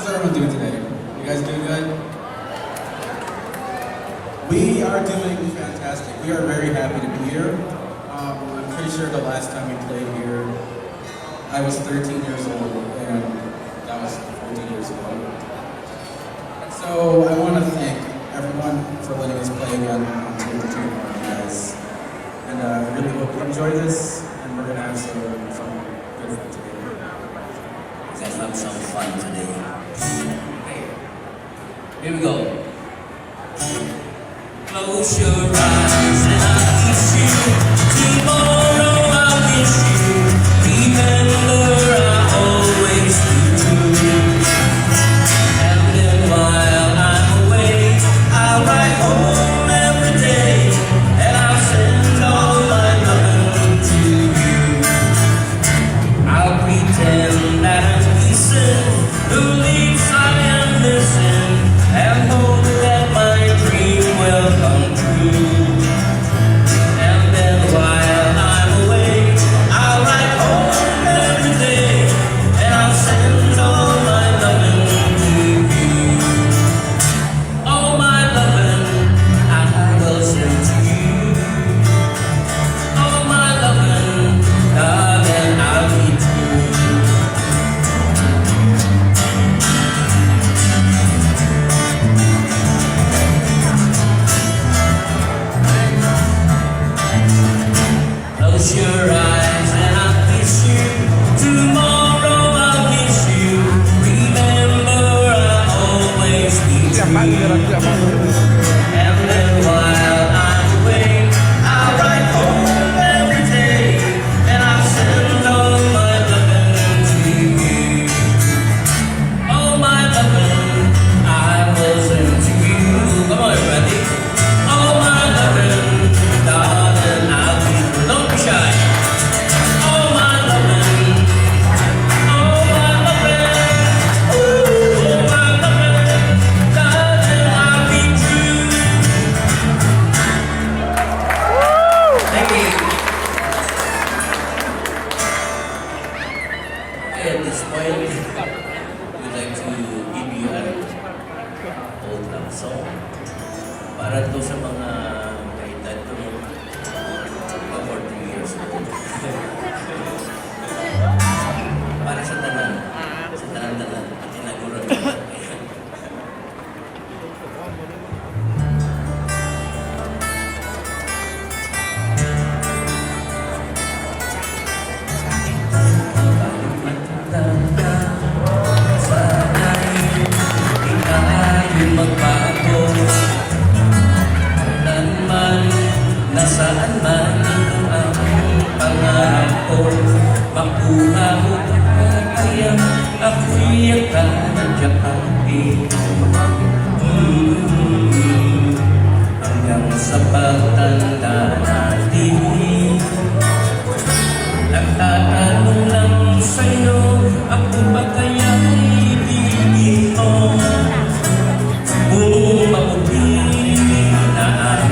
How's everyone doing today? You guys doing good? We are doing fantastic. We are very happy to be here. I'm pretty sure the last time we played here, I was 13 years old, and that was 14 years ago. So I want to thank everyone for letting us play again on Team for Team, you guys. And I really hope you enjoy this, and we're going to have some good fun together. Let's have some fun today. Okay. Here we go. Close your eyes and I'll kiss you. Tomorrow I'll miss you. Remember I always do. And then while I'm away, I'll write home every day. And I'll send all my love to you. I'll pretend that I'm decent, the leaves I am missing, and hope that my dream will come true. And then while I'm away, I'll write home every day, and I'll send all my loving to you. All my loving I will send to you. All my loving, darling, I'll be true. Close your eyes and I'll kiss you. Tomorrow I'll miss you. Remember I always need you. And then while I'm away, I'll write home every day, and I'll send all my loving to you. All my loving I will send to you. Come on, everybody. All my loving, darling, I'll be. Don't be shy. All my loving, all my loving, ooh, all my loving, darling, I'll be true. Thank you. At this point, we'd like to give you an old love song para to sa mga kaedad to mga 40 years old. Para sa tanan, tinaguran. Nasaan man ang pangarap ko, makuha mo kaya ako'y nandiyan hanggang sa pagtanda natin. Nagtatanong lang sa'yo, ako ba kaya'y ibigin mo? Kung maputi na ang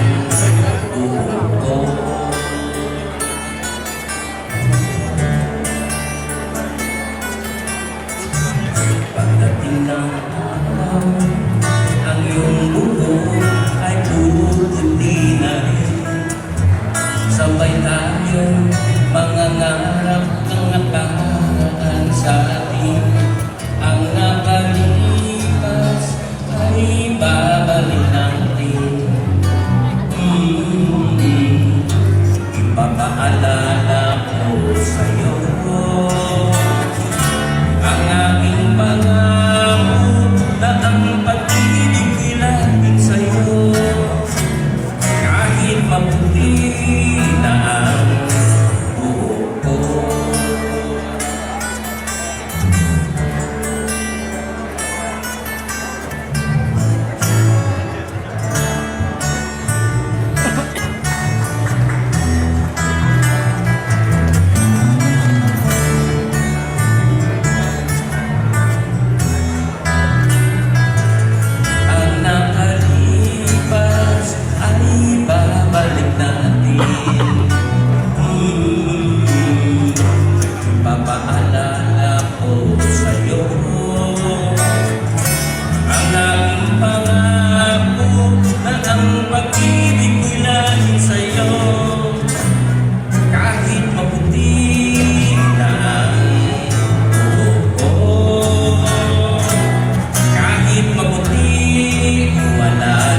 buhok ko. Pagdating ng araw, ang iyong buhok ay puputi na rin. Sabay tayo mangangarap ng nakaraan sa atin. Ang nakalipas ay babalik natin. Ipapaalala ko sa'yo ang aking pangako wala